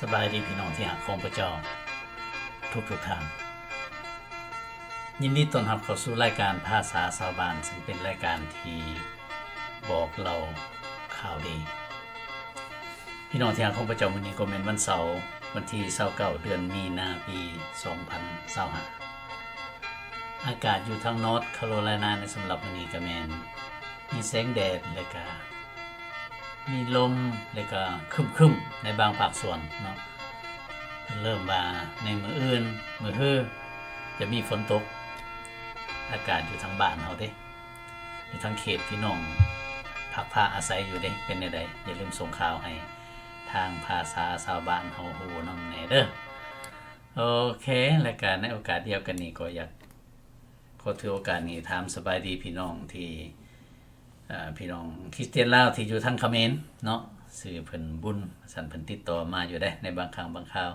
สบายดีพี่น้องที่หักของพระเจ้าทุกทางยินดีต้อนรับเข้าสู่รายการภาษาชาวบ้านซึ่งเป็นรายการที่บอกเราข่าวดีพี่น้องที่หักของพระเจ้ามื้อนี้ก็เป็นวันเสาร์วันที่29เดือนมีนาปี2025อากาศอยู่ทางนอร์ทแคโรไลนาในสำหรับมื้อนี้ก็แม่นมีแสงแดดและก็มีลมและก็ครึมๆในบางภาคส่วนเนาะเริ่มว่าในมื้ออื่นมื้อฮื้อจะมีฝนตกอากาศอยู่ทางบ้านเฮาเด้อยู่ทางเขตพี่น้องพักผ้าอาศัยอยู่เด้เป็นจังได๋อย่าลืมส่งข่าวให้ทางภาษาชาวบ้านเฮาฮู้นำแน่เด้อโอเคและก็ในโอกาสเดียวกันนี้ก็อยากขอถือโอกาสนี้ถามสบายดีพี่น้องที่พี่น้องคริสเตียนลาวที่อยู่ทางเขมรเนาะชื่อเพิ่นบุญสั่นเพิ่นติดต่อมาอยู่ได้ในบางครั้งบางคราว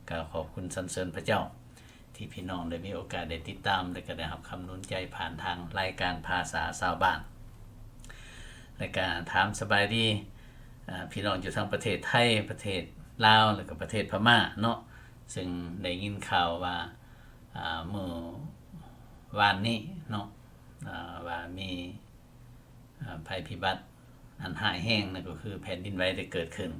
ก็ขอบคุณสรรเสริญพระเจ้าที่พี่น้องได้มีโอกาสได้ติดตามและก็ได้รับคำหนุนใจผ่านทางรายการภาษาชาวบ้านและก็ถามสบายดีพี่น้องอยู่ทางประเทศไทยประเทศลาวแล้วก็ประเทศพม่าเนาะซึ่งได้ยินข่าวว่าเมื่อวานนี้เนาะว่ามีภัยพิบัติอันหายแห้งนั่นก็คือแผ่นดินไหวได้เกิดขึ้น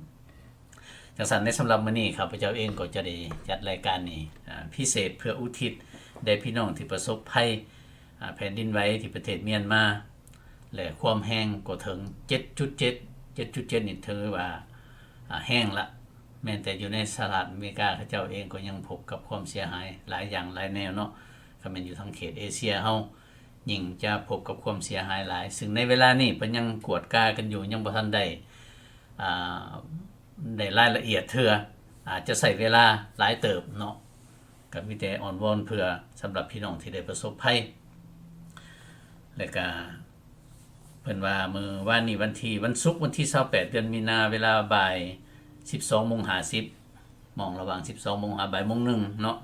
จังซั่นในสำหรับมื้อนี้ข้าพเจ้าเองก็จะได้จัดรายการนี้พิเศษเพื่ออุทิศแด่พี่น้องที่ประสบภัยแผ่นดินไหวที่ประเทศเมียนมาและความแห้งก็ถึง 7.7 นี่ถือว่าแห้งละแม้แต่อยู่ในสหรัฐอเมริกาเขาเจ้าเองก็ยังพบกับความเสียหายหลายอย่างหลายแนวเนาะก็แม่นอยู่ทางเขตเอเชียเฮายิ่งจะพบกับความเสียหายหลายซึ่งในเวลานี้เพิ่นยังกวดกากันอยู่ยังบ่ทันได้รายละเอียดเทื่ออาจจะใช้เวลาหลายเติบเนาะก็มีแต่อ้อนวอนเพื่อสำหรับพี่น้องที่ได้ประสบภัยแล้วก็เพิ่นว่ามื้อวานนี้วันศุกร์วันที่28เดือนมีนาเวลาบ่าย 12:50 มองระหว่าง 12:00 นบ่าย 1:00 เนาะ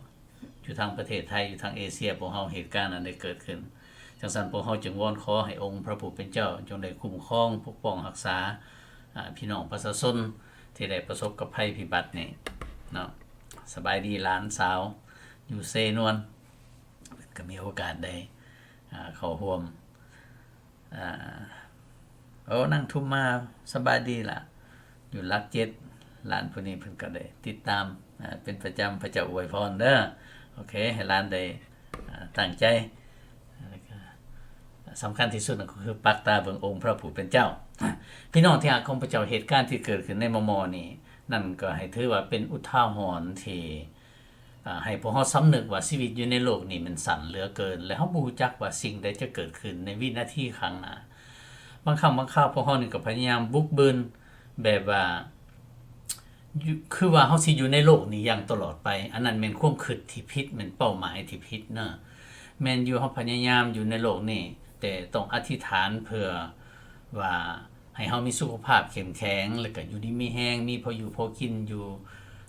อยู่ทางประเทศไทยอยู่ทางเอเชียพวกเฮาเหตุการณ์นั้นได้เกิดขึ้นจังซั่นพวกเฮาจึงวอนขอให้องค์พระผู้เป็นเจ้าจงได้คุ้มครองปกป้องรักษาพี่น้องประชาชนที่ได้ประสบกับภัยพิบัตินี่เนาะสบายดีหลานสาวอยู่เซนวนก็มีโอกาสได้เข้าร่วมนั่งทุ่มมาสบายดีล่ะอยู่หลัก7หลานผู้นี้เพิ่นก็ได้ติดตามเป็นประจำพระเจ้าอวยพรเด้อโอเคให้หลานได้ตั้งใจสำคัญที่สุดก็คือปักตาเบิ่งองค์พระผู้เป็นเจ้าพี่น้องที่รักของพระเจ้าเหตุการณ์ที่เกิดขึ้นในมมนี่นั่นก็ให้ถือว่าเป็นอุทาหรณ์ที่ให้พวกเฮาสำนึกว่าชีวิตอยู่ในโลกนี้มันสั้นเหลือเกินและเฮาบ่รู้จักว่าสิ่งใดจะเกิดขึ้นในวินาทีข้างหน้าบางครั้งบางคราวพวกเฮานี่ก็พยายามบุกเบินแบบว่าคือว่าเฮาสิอยู่ในโลกนี้อย่างตลอดไปอันนั้นแม่นความคิดที่ผิดแม่นเป้าหมายที่ผิดเนาะแม่นอยู่เฮาพยายามอยู่ในโลกนี้แต่ต้องอธิษฐานเพื่อว่าให้เฮามีสุขภาพเข้มแข็งแล้วก็อยู่ดีมีแรงมีพออยู่พอกินอยู่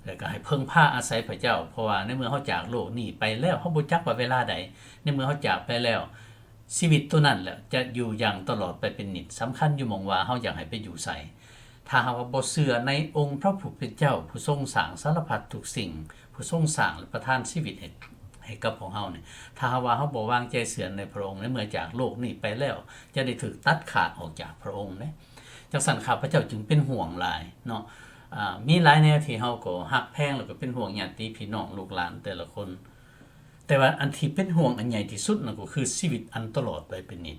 แล้วก็ให้พึ่งพาอาศัยพระเจ้าเพราะว่าในเมื่อเฮาจากโลกนี้ไปแล้วเฮาบ่จักว่าเวลาใดในเมื่อเฮาจากไปแล้วชีวิตตัวนั้นแหละจะอยู่อย่างตลอดไปเป็นนิจสำคัญอยู่หม้องว่าเฮาอยากให้ไปอยู่ไสถ้าหากว่าบ่เชื่อในองค์พระผู้เป็นเจ้าผู้ทรงสร้างสารพัดทุกสิ่งผู้ทรงสร้างและประทานชีวิตให้กับของเฮานี่ถ้าหากว่าเฮาบ่วางใจเชื่อในพระองค์ในเมื่อจากโลกนี้ไปแล้วจะได้ถูกตัดขาดออกจากพระองค์เด้จังซั่นข้าพเจ้าจึงเป็นห่วงหลายเนาะมีหลายแนวที่เฮาก็ฮักแพงแล้วก็เป็นห่วงญาติพี่น้องลูกหลานแต่ละคนแต่ว่าอันที่เป็นห่วงอันใหญ่ที่สุดนั่นก็คือชีวิตอันตลอดไปเป็นนิจ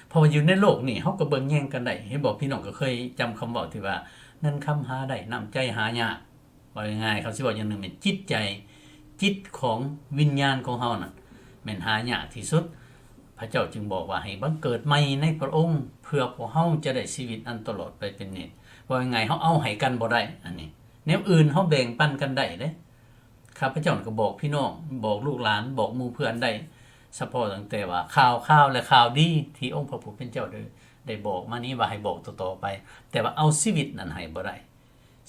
เพราะว่าอยู่ในโลกนี้เฮาก็เบิ่งแย่งกันได้เห็นบอกพี่น้องก็เคยจำคำเว้าที่ว่าเงินคำหาได้น้ำใจหายากว่าง่ายๆเขาสิว่าอย่างนึงเป็นจิตใจจิตของวิญญาณของเฮานั่นแม่นหายากที่สุดพระเจ้าจึงบอกว่าให้บังเกิดใหม่ในพระองค์เพื่อพวกเฮาจะได้ชีวิตอันตลอดไปเป็นนิจว่าง่ายเฮาเอาให้กันบ่ได้อันนี้แนวอื่นเฮาแบ่งปันกันได้เด้ข้าพเจ้าก็บอกพี่น้องบอกลูกหลานบอกหมู่เพื่อนได้เฉพาะตั้งแต่ว่าข่าวและข่าวดีที่องค์พระผู้เป็นเจ้าได้บอกมานี้ว่าให้บอกต่อๆไปแต่ว่าเอาชีวิตนั้นให้บ่ได้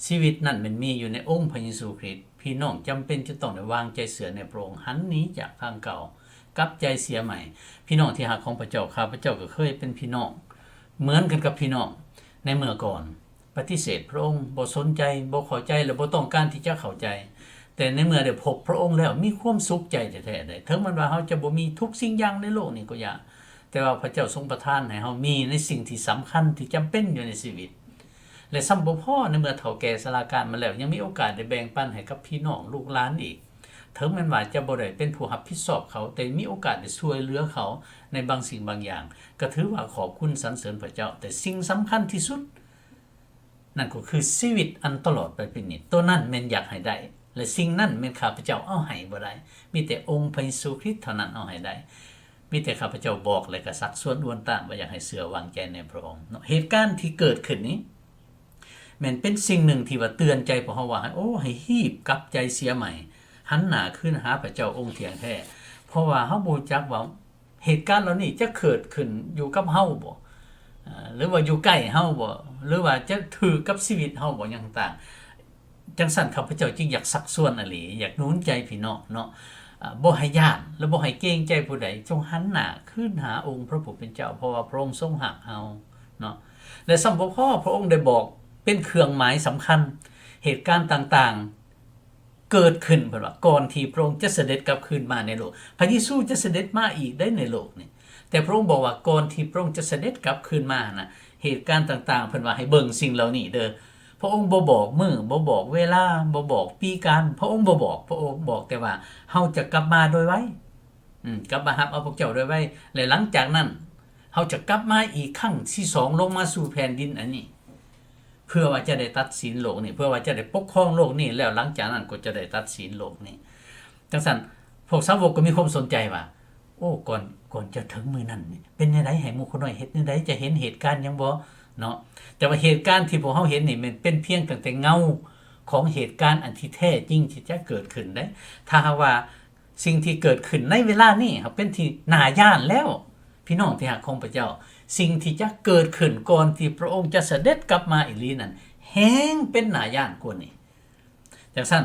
ชีวิตนั้นมันมีอยู่ในองค์พระเยซูคริสต์พี่น้องจำเป็นจะต้องได้วางใจเชื่อในพระองค์หันหนีจากทางเก่ากลับใจเสียใหม่พี่น้องที่รักของพระเจ้าข้าพเจ้าก็เคยเป็นพี่น้องเหมือนกันกับพี่น้องในเมื่อก่อนป ฏิเสธพระองค์บ่สนใจบ่เข้าใจและบ่ต้องการที่จะเข้าใจแต่ในเมื่อได้พบพระองค์แล้วมีความสุขใจแท้ๆได้ถึงมันว่าเฮาจะบ่มีทุกสิ่งอย่างในโลกนี้ก็อย่าแต่ว่าพระเจ้าทรงประทานให้เฮามีในสิ่งที่สำคัญที่จำเป็นอยู่ในชีวิตและซ้ำบ่พอในเมื่อเฒ่าแก่ชราการมาแล้วยังมีโอกาสได้แบ่งปันให้กับพี่น้องลูกหลานอีกถึงแม้ว่าจะบ่ได้เป็นผู้รับผิดชอบเขาแต่มีโอกาสได้ช่วยเหลือเขาในบางสิ่งบางอย่างก็ถือว่าขอบคุณสรรเสริญพระเจ้าแต่สิ่งสำคัญที่สุดนั่นก็คือชีวิตอันตลอดไปเป็นนิจตัวนั้นแม่นอยากให้ได้และสิ่งนั้นแม่นข้าพเจ้าเอาให้บ่ได้มีแต่องค์พระเยซูคริสต์เท่านั้นเอาให้ได้มีแต่ข้าพเจ้าบอกและก็สักส่วนล้วนตามว่าอยากให้เชื่อวางใจในพระองค์เหตุการณ์ที่เกิดขึ้นนี้แม่นเป็นสิ่งหนึ่งที่ว่าเตือนใจพวกเฮาว่าให้ฮีบกลับใจเสียใหม่หันหน้าขึ้นหาพระเจ้าองค์เที่ยงแท้เพราะว่าเฮาบ่รู้จักว่าเหตุการณ์เหล่านี้จะเกิดขึ้นอยู่กับเฮาบ่หรือว่าอยู่ใกล้เฮาบ่หรือว่าจะถือกับชีวิตเฮาบ่อย่างต่างจังซั่นข้าพเจ้าจึงอยากสักส่วนอหลีอยากหนุนใจพี่น้องเนาะบ่ให้ย้านและบ่ให้เกรงใจผู้ใดจงหันหน้าขึ้นหาองค์พระผู้เป็นเจ้าเพราะว่าพระองค์ทรงรักเฮาเนาะและสำบ่พอพระองค์ได้บอกเป็นเครื่องหมายสำคัญเหตุการณ์ต่างๆเกิดขึ้นเพิ่นว่าก่อนที่พระองค์จะเสด็จกลับคืนมาในโลกพระเยซูจะเสด็จมาอีกได้ในโลกนี่แต่พระองค์บอกว่าก่อนที่พระองค์จะเสด็จกลับคืนมาน่ะเหตุการณ์ต่างๆเพิ่นว่าให้เบิ่งสิ่งเหล่านี้เด้อพระองค์บ่บอกมื้อบ่บอกเวลาบ่บอกปีการพระองค์บ่บอกพระองค์บอกแต่ว่าเฮาจะกลับมาโดยไวกลับมารับเอาพวกเจ้าโดยไวและหลังจากนั้นเฮาจะกลับมาอีกครั้งที่2ลงมาสู่แผ่นดินอันนี้เพื่อว่าจะได้ตัดสินโลกนี้เพื่อว่าจะได้ปกครองโลกนี้แล้วหลังจากนั้นก็จะได้ตัดสินโลกนี้จังซั่นพวกสาวกก็มีความสนใจว่าก่อนจะถึงมื้อนั้นเป็นจังได๋ให้หมู่คนน้อยเฮ็ดจังได๋จะเห็นเหตุการณ์หยังบ่เนาะแต่ว่าเหตุการณ์ที่พวกเฮาเห็นนี่มันเป็นเพียงตั้งแต่เงาของเหตุการณ์อันที่แท้จริงที่จะเกิดขึ้นได้ถ้าหากว่าสิ่งที่เกิดขึ้นในเวลานี้ครับเป็นที่น่าย้านแล้วพี่น้องที่รักของพระเจ้าสิ่งที่จะเกิดขึ้นก่อนที่พระองค์จะเสด็จกลับมาอีหลีนั้นแฮงเป็นน่าย้านกว่านี้จังซั่น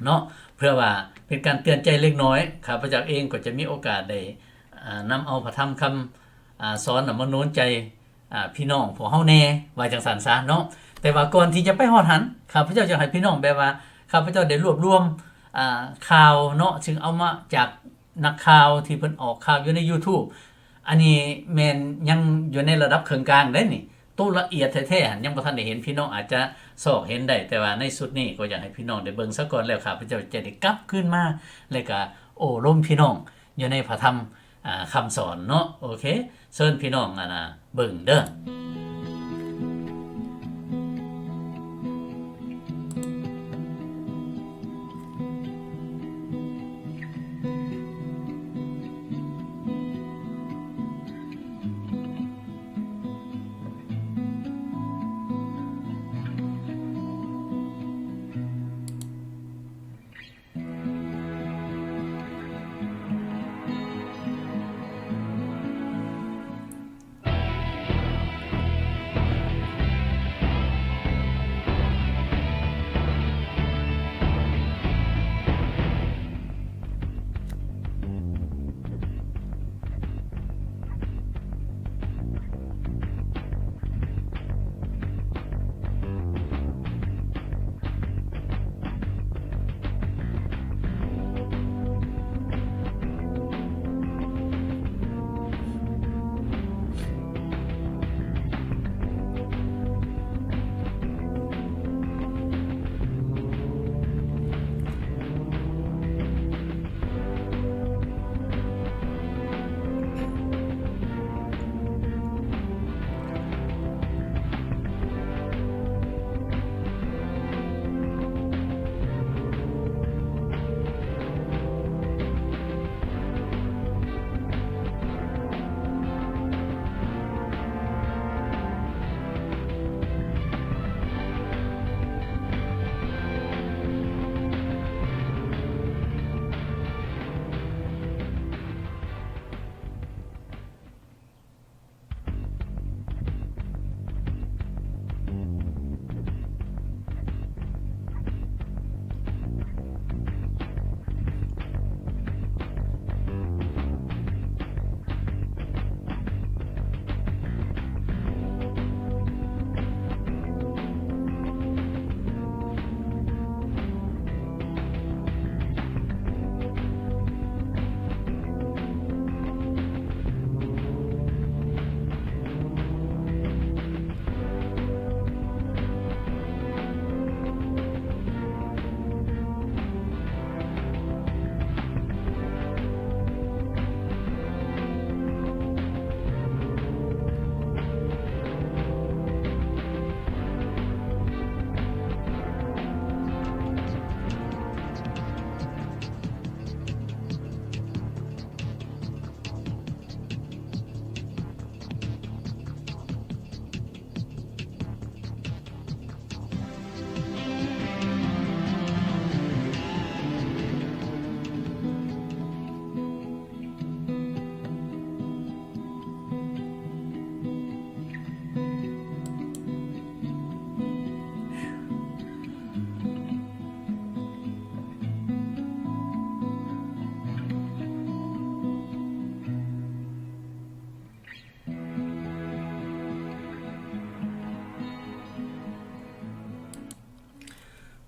เนาะเพื่อว่าเป็นการเตือนใจเล็กน้อยข้าพเจ้าเองก็จะมีโอกาสได้นำเอาพระธรรมคำสอนมาโน้นใจพี่น้องพวกเฮาแน่ว่าจังซั่นซะเนาะแต่ว่าก่อนที่จะไปฮอดหันข้าพเจ้าจะให้พี่น้องแบบว่าข้าพเจ้าได้รวบรวมข่าวเนาะซึ่งเอามาจากนักข่าวที่เพิ่นออกข่าวอยู่ใน YouTube อันนี้แม่นยังอยู่ในระดับเครื่องกลางได้นี่ตัวละเอียดแท้ๆหั่นยังบ่ทันได้เห็นพี่น้องอาจจะซอกเห็นได้แต่ว่าในสุดนี้ก็อยากให้พี่น้องได้เบิ่งซะก่อนแล้วข้าพเจ้าจะได้กลับคืนมาแล้วก็โอ้ร่มพี่น้องอยู่ในพระธรรมคำสอนเนาะโอเคเชิญพี่น้องเบิ่งเด้อ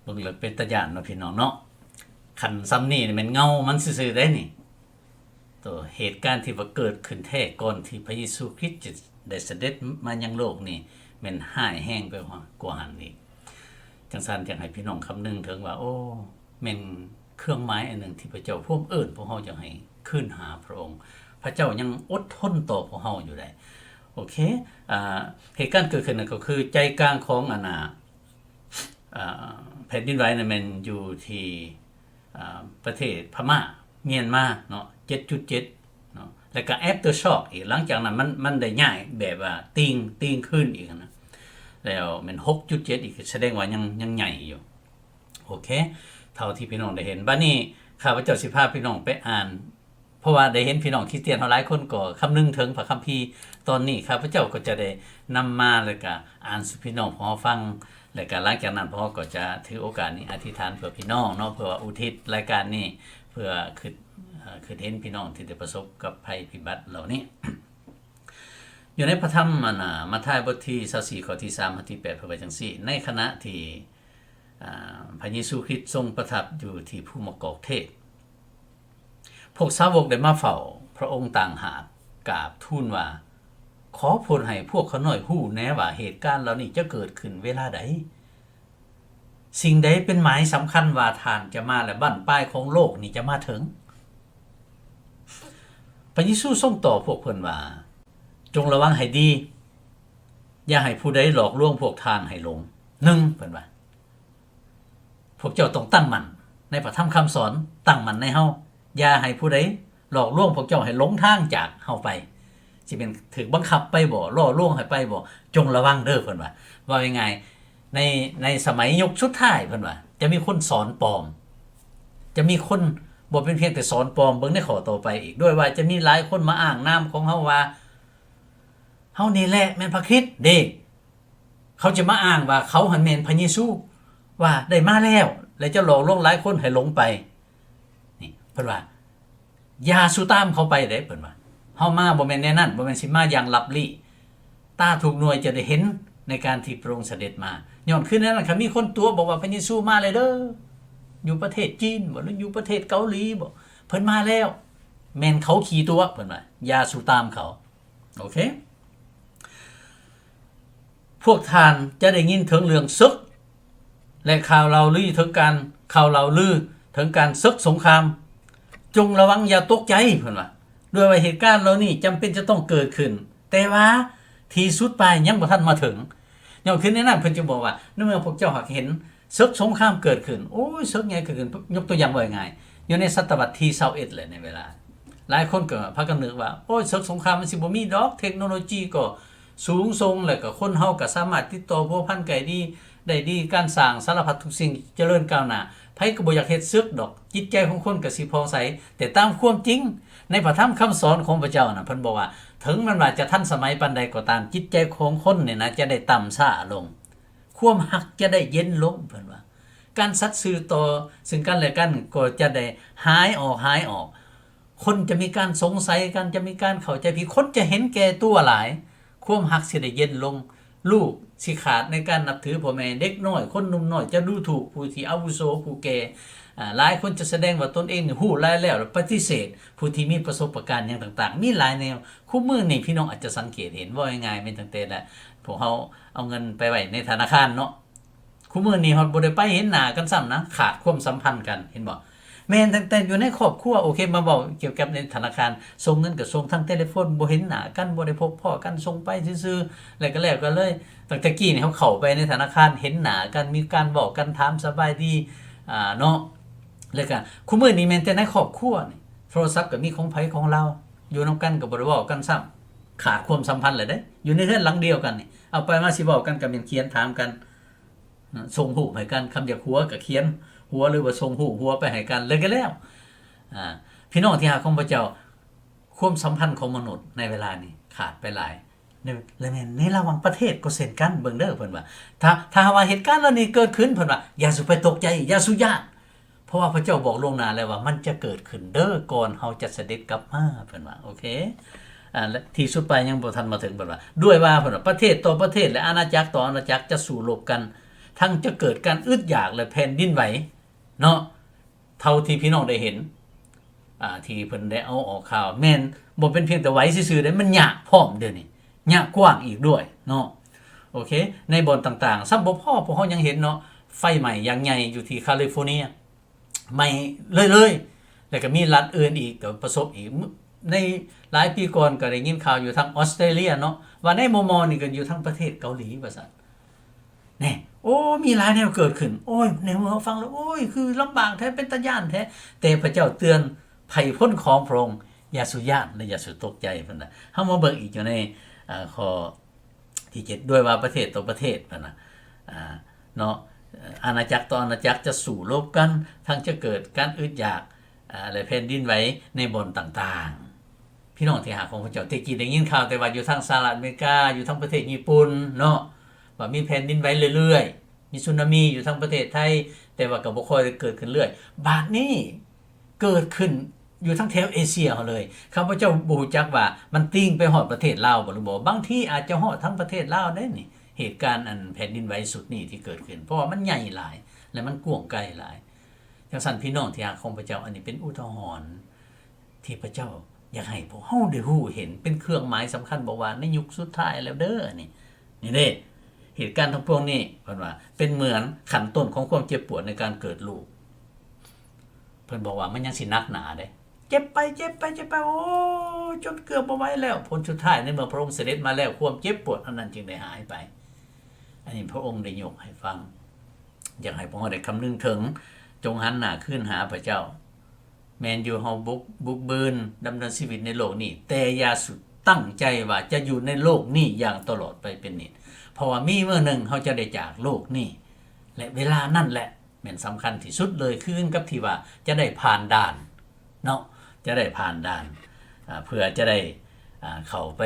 เบิ่งแล้วเป็นตาย้านเนาะพี่น้องเนาะคันซ้ำนี่แม่นเงามันซื่อๆได้นี่ตัวเหตุการณ์ที่ว่าเกิดขึ้นแท้ก่อนที่พระเยซูคริสต์จะได้เสด็จมายังโลกนี่แม่นห้ายแห้งไปกว่าหันอีกจังซั่นจังให้พี่น้องคำนึงถึงว่าโอ้แม่นเครื่องหมายอันหนึ่งที่พระเจ้าพวกเอิ้นพวกเฮาจะให้ขึ้นหาพระองค์พระเจ้ายังอดทนต่อพวกเฮาอยู่ได้โอเคเหตุการณ์เกิดขึ้นนั่นก็คือใจกลางของแผ่นดินไหวนั่นมันอยู่ที่ประเทศพม่าเมียนมาเนาะ 7.7 เนาะแล้วก็ after shock อีกหลังจากนั้นมันได้ย้ายแบบว่าติงขึ้นอีกนะแล้วมัน 6.7 อีกแสดงว่ายังใหญ่อยู่โอเคเท่าที่พี่น้องได้เห็นบัดนี้ข้าพเจ้าสิพาพี่น้องไปอ่านเพราะว่าได้เห็นพี่น้องคริสเตียนหลายคนก็คำนึงถึงพระคัมภีร์ตอนนี้ข้าพเจ้าก็จะได้นำมาแล้วก็อ่านสู่พี่น้องพอฟังแล้วก็หลังจากนั้นพ่อก็จะถือโอกาสนี้อธิษฐานเพื่อพี่น้องเนาะเพื่ออุทิศรายการนี้เพื่อคือเห็นพี่น้องที่ได้ประสบกับภัยพิบัติเหล่านี้ อยู่ในพระธรรมมัทธิวบทที่24ข้อที่3ข้อที่8พระวจนะจังซี่ในขณะที่พระเยซูคริสต์ทรงประทับอยู่ที่ภูมะกอกเทศพวกสาวกได้มาเฝ้าพระองค์ต่างหากกราบทูลว่าขอโปรดให้พวกเขาน้อยฮู้แน่ว่าเหตุการณ์เหล่านี้จะเกิดขึ้นเวลาใดสิ่งใดเป็นหมายสำคัญว่าท่านจะมาและบั้นปลายของโลกนี้จะมาถึงพระเยซูทรงตอบพวกเพิ่นว่าจงระวังให้ดีอย่าให้ผู้ใดหลอกลวงพวกท่านให้หลง1เพิ่นว่าพวกเจ้าต้องตั้งมั่นในพระธรรมคำสอนตั้งมั่นในเฮาอย่าให้ผู้ใดหลอกลวงพวกเจ้าให้หลงทางจากเฮาไปสิเป็นถูกบังคับไปบ่ล่อลวงให้ไปบ่จงระวังเด้อเพิ่นว่ายังไงในสมัยยุคสุดท้ายเพิ่นว่าจะมีคนสอนปลอมจะมีคนบ่เป็นเพียงแต่สอนปลอมเบิ่งในข้อต่อไปอีกด้วยว่าจะมีหลายคนมาอ้างนามของเฮาว่าเฮานี่แหละแม่นพระคริสต์เด้เขาจะมาอ้างว่าเขาหันแม่นพระเยซูว่าได้มาแล้วและจะหลอกลวงหลายคนให้หลงไปนี่เพิ่นว่าอย่าสู้ตามเขาไปเด้เพิ่นว่าเฮามาบ่แม่นแน่นั้นบ่แม่นสิมาอย่างลับลี้ตาถูกหน่วยจะได้เห็นในการที่พระองค์เสด็จมาย้อนขึ้นนั้นค่ะมีคนตัวบอกว่าพระเยซูมาเลยเด้ออยู่ประเทศจีนบ่หรืออยู่ประเทศเกาหลีบ่เพิ่นมาแล้วแม่นเขาขี่ตัวเพิ่นว่าอย่าสู้ตามเขาโอเคพวกท่านจะได้ยินถึงเรื่องศึกและข่าวเล่าลือถึงการศึกสงครามจงระวังอย่าตกใจเพิ่นว่าด้วยว่าเหตุการณ์เหล่านี้จำเป็นจะต้องเกิดขึ้นแต่ว่าที่สุดปลายยังบ่ทันมาถึงย้อนขึ้นในนั้นเพิ่นจะบอกว่าในเมื่อพวกเจ้าเห็นศึกสงครามเกิดขึ้นโอ้ยศึกใหญ่เกิดขึ้นยกตัวอย่างว่าง่ายอยู่ในศตวรรษที่21เลยในเวลาหลายคนก็พากันนึกว่าโอ้ยศึกสงครามมันสิบ่มีดอกเทคโนโลยีก็สูงส่งแล้วก็คนเฮาก็สามารถติดต่อพัวพันไกลดีได้ดีการสร้างสารพัดทุกสิ่งเจริญก้าวหน้าไผก็บ่อยากเฮ็ดศึกดอกจิตใจของคนก็สิพองใสแต่ตามความจริงในพระธรรมคำสอนของพระเจ้าน่ะเพิ่นบอกว่าถึงมันว่าจะทันสมัยปานใดก็ตามจิตใจของคนเนี่ยนะจะได้ต่ำช้าลงความหักจะได้เย็นลงเพิ่นว่าการสัตย์ซื่อต่อซึ่งกันและกันก็จะได้หายออกคนจะมีการสงสัยกันจะมีการเข้าใจผิดคนจะเห็นแก่ตัวหลายความหักสิได้เย็นลงลูกสิขาดในการนับถือพ่อแม่เด็กน้อยคนหนุ่มน้อยจะดูถูกผู้ที่อาวุโสผู้แก่หลายคนจะแสดงว่าตนเองนี่ฮู้หลายแล้วปฏิเสธผู้ที่มีประสบการณ์อย่างต่างๆมีหลายแนวคู่มือนี่พี่น้องอาจจะสังเกตเห็นว่าง่ายๆเป็นตั้งแต่ละพวกเฮาเอาเงินไปไว้ในธนาคารเนาะคู่มือนี่เฮาบ่ได้ไปเห็นหน้ากันซ้ำนะขาดความสัมพันธ์กันเห็นบ่แม่นตั้งแต่อยู่ในครอบครัวโอเคมาบอกเกี่ยวกับในธนาคารส่งเงินก็ส่งทางโทรศัพท์บ่เห็นหน้ากันบ่ได้พบพ้อกันส่งไปซื่อๆแล้วก็เลยตั้งแต่กี้นี่เขาเข้าไปในธนาคารเห็นหน้ากันมีการบอกกันถามสบายดีเนาะแล้วก็คู่มื้อนี้แม่นแต่ในครอบครัวนี่โทรศัพท์ก็มีของไผของเราอยู่นำกันก็บ่ได้เว้ากันซ้ำขาดความสัมพันธ์เลยเด้อยู่ในเรือนหลังเดียวกันนี่เอาไปมาสิเว้ากันก็เป็นเขียนถามกันส่งรูปให้กันคำอยากหัวก็เขียนหัวหรือว่าส่งหูหัวไปให้กันเลยก็แล้วพี่น้องที่หาของพระเจ้าความสัมพันธ์ของมนุษย์ในเวลานี้ขาดไปหลายในระหว่างประเทศก็เช่นกันเบิ่งเด้อเพิ่นว่าถ้าว่าเหตุการณ์เหล่านี้เกิดขึ้นเพิ่นว่าอย่าสุไปตกใจอย่าสุยากเพราะว่าพระเจ้าบอกล่วงหน้าแล้วว่ามันจะเกิดขึ้นเด้อก่อนเฮาจะเสด็จกลับมาเพิ่นว่าโอเคและที่สุดไปยังบ่ทันมาถึงเพิ่นว่าด้วยว่าเพิ่นว่าประเทศต่อประเทศและอาณาจักรต่ออาณาจักรจะสู้รบกัน ทั้งจะเกิดการอึดอยากและแผ่นดินไหวเนาะเท่าที่พี่น้องได้เห็นที่เพิ่นได้เอาออกข่าวแม่นบ่เป็นเพียงแต่ไหวซื่อๆได้มันยากพร้อมเด้อนี่ยากกว้างอีกด้วยเนาะโอเคในบ่อนต่างๆซ้ำบ่พอพวกเฮายังเห็นเนาะไฟใหม่อย่างใหญ่อยู่ที่แคลิฟอร์เนียใหม่เลยแล้วก็มีรัฐอื่นอีกก็ประสบอีกในหลายปีก่อนก็ได้ยินข่าวอยู่ทางออสเตรเลียเนาะว่าในมอนี่ก็อยู่ทั้งประเทศเกาหลีว่าซั่นแน่โอ้มีหลายแนวเกิดขึ้นโอ้ยในเมื่อฟังแล้วโอ้ยคือลำบากแท้เป็นตาย้านแท้แต่พระเจ้าเตือนภัยพ้นของพระองค์อย่าสุย่านและอย่าสุตกใจเพิ่นน่ะเฮามาเบิ่งอีกอยู่ในข้อที่7ด้วยว่าประเทศต่อประเทศเพิ่นน่ะเนาะอาณาจักรต่ออาณาจักรจะสู้รบกันทั้งจะเกิดการอึดอยากและแผ่นดินไหวในบ่อนต่างๆพี่น้องที่หาของพระเจ้าตะกี้ได้ยินข่าวแต่ว่าอยู่ทางสหรัฐอเมริกาอยู่ทางประเทศญี่ปุ่นเนาะว่ามีแผ่นดินไหวเรื่อยๆมีสึนามิอยู่ทางประเทศไทยแต่ว่าก็บ่ค่อยเกิดขึ้นเรื่อยบาดนี้เกิดขึ้นอยู่ทั้งแถวเอเชียเฮาเลยข้าพเจ้าบ่รู้จักว่ามันติ้งไปฮอดประเทศลาวบ่หรือบ่บางทีอาจจะฮอดทั้งประเทศลาวได้นี่เหตุการณ์อันแผ่นดินไหวสุดนี้ที่เกิดขึ้นเพราะว่ามันใหญ่หลายและมันกว้างไกลหลายจังซั่นพี่น้องที่หาของพระเจ้าอันนี้เป็นอุทาหรณ์ที่พระเจ้าอยากให้พวกเฮาได้รู้เห็นเป็นเครื่องหมายสำคัญบอกว่าในยุคสุดท้ายแล้วเด้อนี่เด้เหตุการณ์ทั้งพวกนี้เพิ่นว่าเป็นเหมือนขั้นต้นของความเจ็บปวดในการเกิดลูกเพิ่นบอกว่ามันยังสิหนักหนาเด้เจ็บไปโอ้จนเกือบบ่ไหวแล้วผลสุดท้ายในเมื่อพระองค์เสด็จมาแล้วความเจ็บปวดอันนั้นจึงได้หายไปอันนี้พระองค์ได้ยกให้ฟังอยากให้พวกเราได้คำนึงถึงจงหันหน้าขึ้นหาพระเจ้าแม้นอยู่เฮาบุกบืนดำเนินชีวิตในโลกนี้แต่อย่าสุดตั้งใจว่าจะอยู่ในโลกนี้อย่างตลอดไปเป็นนิจเพราะว่ามีเมื่อหนึ่งเฮาจะได้จากโลกนี้และเวลานั่นแหละแม่นสำคัญที่สุดเลยคือกับที่ว่าจะได้ผ่านด่านเนาะจะได้ผ่านด่านเพื่อจะได้เข้าไป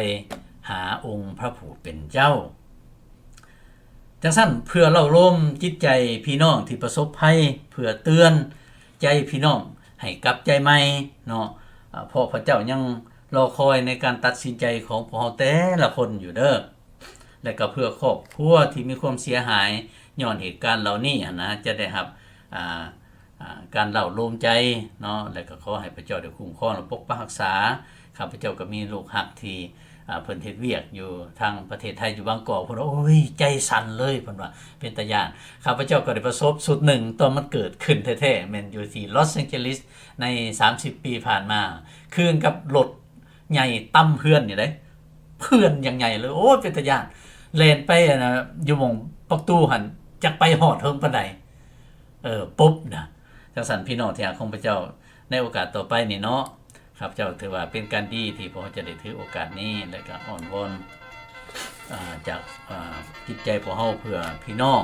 หาองค์พระผู้เป็นเจ้าจังซั่นเพื่อเล่าร่มจิตใจพี่น้องที่ประสบภัยเพื่อเตือนใจพี่น้องให้กลับใจใหม่เนาะเพราะพระเจ้ายังรอคอยในการตัดสินใจของพวกเราแต่ละคนอยู่เด้อและก็เพื่อครอบครัวที่มีความเสียหายย้อนเหตุการณ์เหล่านี้นะจะได้รับการเล่าโลมใจเนาะและก็ขอให้พระเจ้าได้คุ้มครองและปกปักรักษาข้าพเจ้าก็มีลูกฮักที่เพิ่นเฮ็ดเวียกอยู่ทางประเทศไทยอยู่บางกอกเพิ่นโอ้ยใจสั่นเลยเพิ่นว่าเป็นตาย้านข้าพเจ้าก็ได้ประสบสุดหนึ่งตอนมันเกิดขึ้นแท้ๆแม่นอยู่ที่ลอสแองเจลิสใน30ปีผ่านมาคืนกับรถใหญ่ตั้มเพื่อนนี่เด้เพื่อนอย่างใหญ่เลยโอ้ยเป็นตาย้านแล่นไปนะอยู่หม่องประตูหั่นจักไปฮอดเทิงปานใดปุ๊บนะจังซั่นพี่น้องที่รักของพระเจ้าในโอกาสต่อไปนี่เนาะครับเจ้าถือว่าเป็นการดีที่พวกเราจะได้ถือโอกาสนี้และก็อ้อนวอนจากจิตใจพวกเราเพื่อพี่น้อง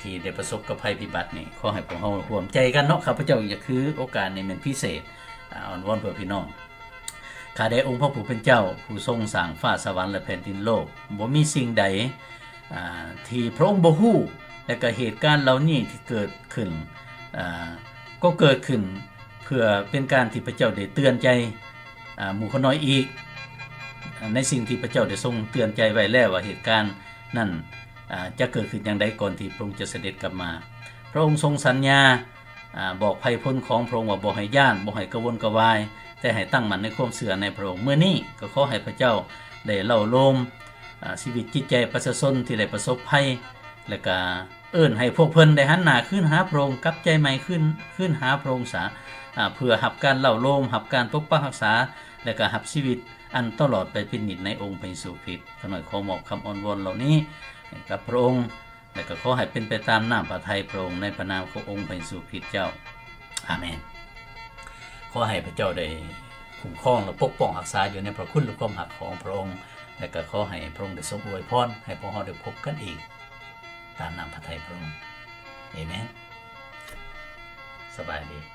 ที่ได้ประสบกับภัยพิบัตินี่ขอให้พวกเราร่วมใจกันเนาะครับพระเจ้าอยากคือโอกาสนี้เป็นพิเศษอ้อนวอนเพื่อพี่น้องข้าได้องค์พระผู้เป็นเจ้าผู้ทรงสร้างฟ้าสวรรค์และแผ่นดินโลกบ่มีสิ่งใดที่พระองค์บ่ฮู้และก็เหตุการณ์เหล่านี้ที่เกิดขึ้นก็เกิดขึ้นเพื่อเป็นการที่พระเจ้าได้เตือนใจหมู่คนน้อยอีกในสิ่งที่พระเจ้าได้ทรงเตือนใจไว้แล้วว่าเหตุการณ์นั้นจะเกิดขึ้นอย่างใดก่อนที่พระองค์จะเสด็จกลับมาพระองค์ทรงสัญญาบอกภัยพ้นของพระองค์ว่าบ่ให้ย่านบ่ให้กระวนกระวายแต่ให้ตั้งมั่นในความเชื่อในพระองค์เมื่อนี้ก็ขอให้พระเจ้าได้เล่าโลมชีวิตจิตใจประชาชนที่ได้ประสบภัยและก็เอิ้นให้พวกเพิ่นได้หันหน้าขึ้นหาพระองค์กลับใจใหม่ขึ้นหาพระองค์ซะเพื่อรับการเล่าโลมรับการปกปักรักษาและก็รับชีวิตอันตลอดไปเป็นนิจในองค์พระเยซูคริสต์ขอหน่อยขอมอบคำอ้อนวอนเหล่านี้กับพระองค์และก็ขอให้เป็นไปตามน้ำพระทัยพระองค์ในพระนามขององค์พระเยซูคริสต์เจ้าอาเมนขอให้พระเจ้าได้คุ้มครองและปกป้องรักษาอยู่ในพระคุณและความรักของพระองค์และก็ขอให้พระองค์ได้ทรงอวยพรให้พวกเราได้พบกันอีกตามน้ำพระทัยพระองค์อาเมนสบายดี